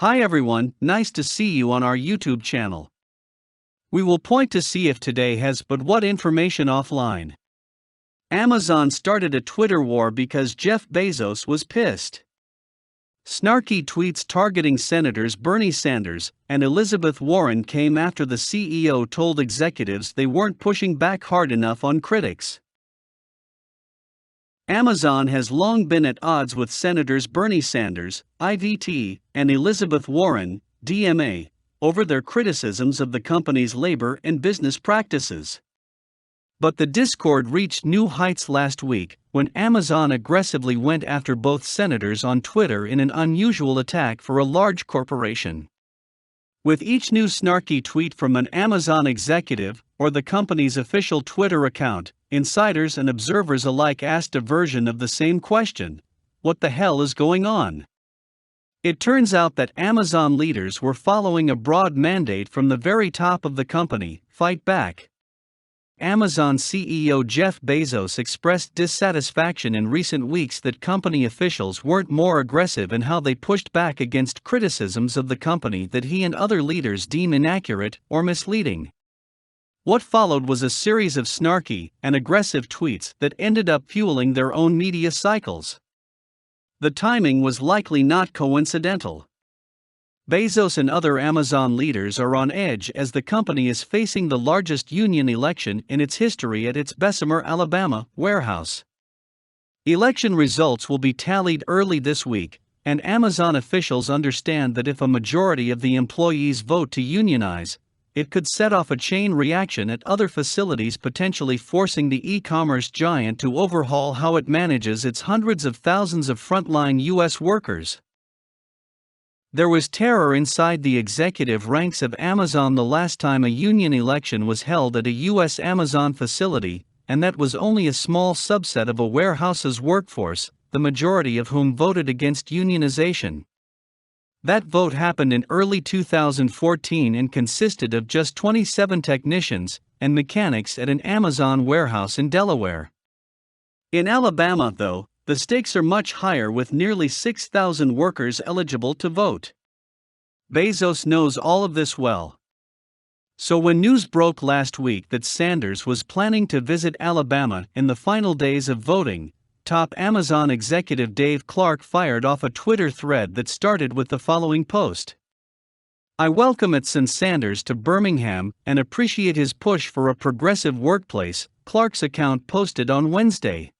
Hi everyone, nice to see you on our YouTube channel. We will point to see if today has but what information offline. Amazon started a Twitter war because Jeff Bezos was pissed. Snarky tweets targeting Senators Bernie Sanders and Elizabeth Warren came after the CEO told executives they weren't pushing back hard enough on critics. Amazon has long been at odds with Senators Bernie Sanders, IVT, and Elizabeth Warren, DMA, over their criticisms of the company's labor and business practices. But the discord reached new heights last week when Amazon aggressively went after both senators on Twitter in an unusual attack for a large corporation. With each new snarky tweet from an Amazon executive or the company's official Twitter account, insiders and observers alike asked a version of the same question: what the hell is going on? It turns out that Amazon leaders were following a broad mandate from the very top of the company: fight back. Amazon CEO Jeff Bezos expressed dissatisfaction in recent weeks that company officials weren't more aggressive in how they pushed back against criticisms of the company that he and other leaders deem inaccurate or misleading. What followed was a series of snarky and aggressive tweets that ended up fueling their own media cycles. The timing was likely not coincidental. Bezos and other Amazon leaders are on edge as the company is facing the largest union election in its history at its Bessemer, Alabama, warehouse. Election results will be tallied early this week, and Amazon officials understand that if a majority of the employees vote to unionize, it could set off a chain reaction at other facilities, potentially forcing the e-commerce giant to overhaul how it manages its hundreds of thousands of frontline U.S. workers. There was terror inside the executive ranks of Amazon the last time a union election was held at a U.S. Amazon facility, and that was only a small subset of a warehouse's workforce, the majority of whom voted against unionization. That vote happened in early 2014 and consisted of just 27 technicians and mechanics at an Amazon warehouse in Delaware. In Alabama, though, the stakes are much higher, with nearly 6,000 workers eligible to vote. Bezos knows all of this well. So when news broke last week that Sanders was planning to visit Alabama in the final days of voting, top Amazon executive Dave Clark fired off a Twitter thread that started with the following post: "I welcome Sanders to Birmingham and appreciate his push for a progressive workplace," Clark's account posted on Wednesday.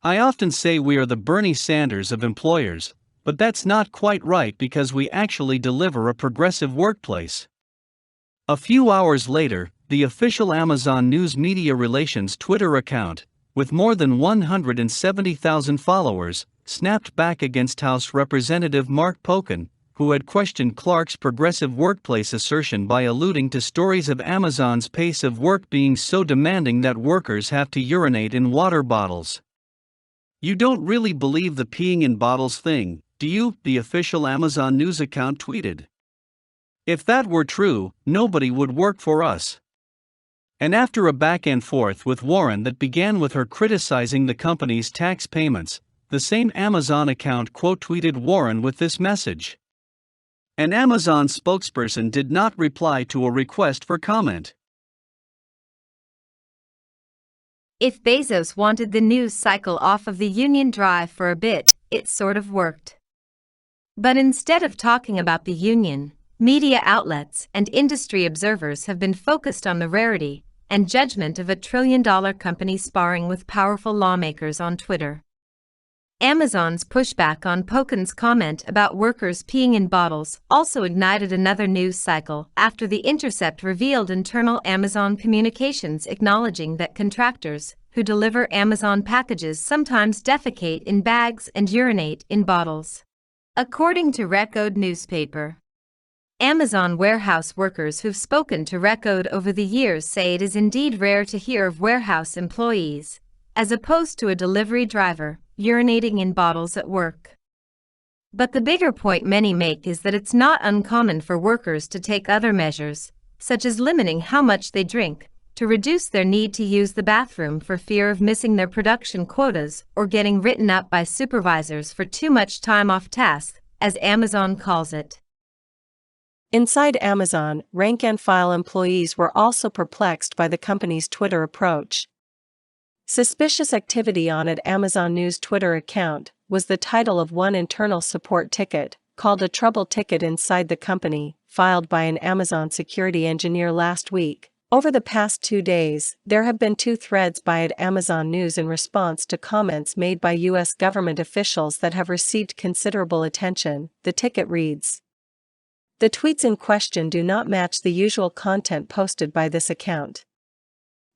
"I often say we are the Bernie Sanders of employers, but that's not quite right because we actually deliver a progressive workplace." A few hours later, the official Amazon News Media Relations Twitter account, with more than 170,000 followers, snapped back against House Representative Mark Pocan, who had questioned Clark's progressive workplace assertion by alluding to stories of Amazon's pace of work being so demanding that workers have to urinate in water bottles. "You don't really believe the peeing in bottles thing, do you?" the official Amazon News account tweeted. "If that were true, nobody would work for us." And after a back and forth with Warren that began with her criticizing the company's tax payments, the same Amazon account quote-tweeted Warren with this message. An Amazon spokesperson did not reply to a request for comment. If Bezos wanted the news cycle off of the union drive for a bit, it sort of worked. But instead of talking about the union, media outlets and industry observers have been focused on the rarity and judgment of a trillion-dollar company sparring with powerful lawmakers on Twitter. Amazon's pushback on Pocan's comment about workers peeing in bottles also ignited another news cycle after The Intercept revealed internal Amazon communications acknowledging that contractors who deliver Amazon packages sometimes defecate in bags and urinate in bottles. According to Record newspaper, Amazon warehouse workers who've spoken to Record over the years say it is indeed rare to hear of warehouse employees, as opposed to a delivery driver, urinating in bottles at work. But the bigger point many make is that it's not uncommon for workers to take other measures, such as limiting how much they drink, to reduce their need to use the bathroom for fear of missing their production quotas or getting written up by supervisors for too much time off task, as Amazon calls it. Inside Amazon, rank-and-file employees were also perplexed by the company's Twitter approach. "Suspicious activity on at Amazon News Twitter account" was the title of one internal support ticket, called a trouble ticket inside the company, filed by an Amazon security engineer last week. Over the past 2 days, there have been 2 threads by at Amazon News in response to comments made by U.S. government officials that have received considerable attention, the ticket reads. The tweets in question do not match the usual content posted by this account.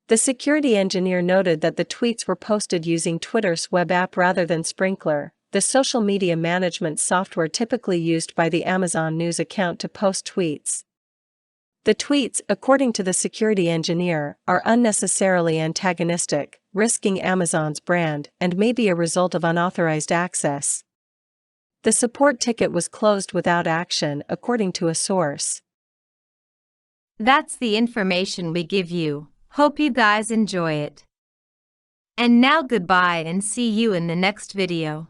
The security engineer noted that the tweets were posted using Twitter's web app rather than Sprinkler, the social media management software typically used by the Amazon News account to post tweets. The tweets, according to the security engineer, are unnecessarily antagonistic, risking Amazon's brand, and may be a result of unauthorized access. The support ticket was closed without action, according to a source. That's the information we give you. Hope you guys enjoy it. And now goodbye and see you in the next video.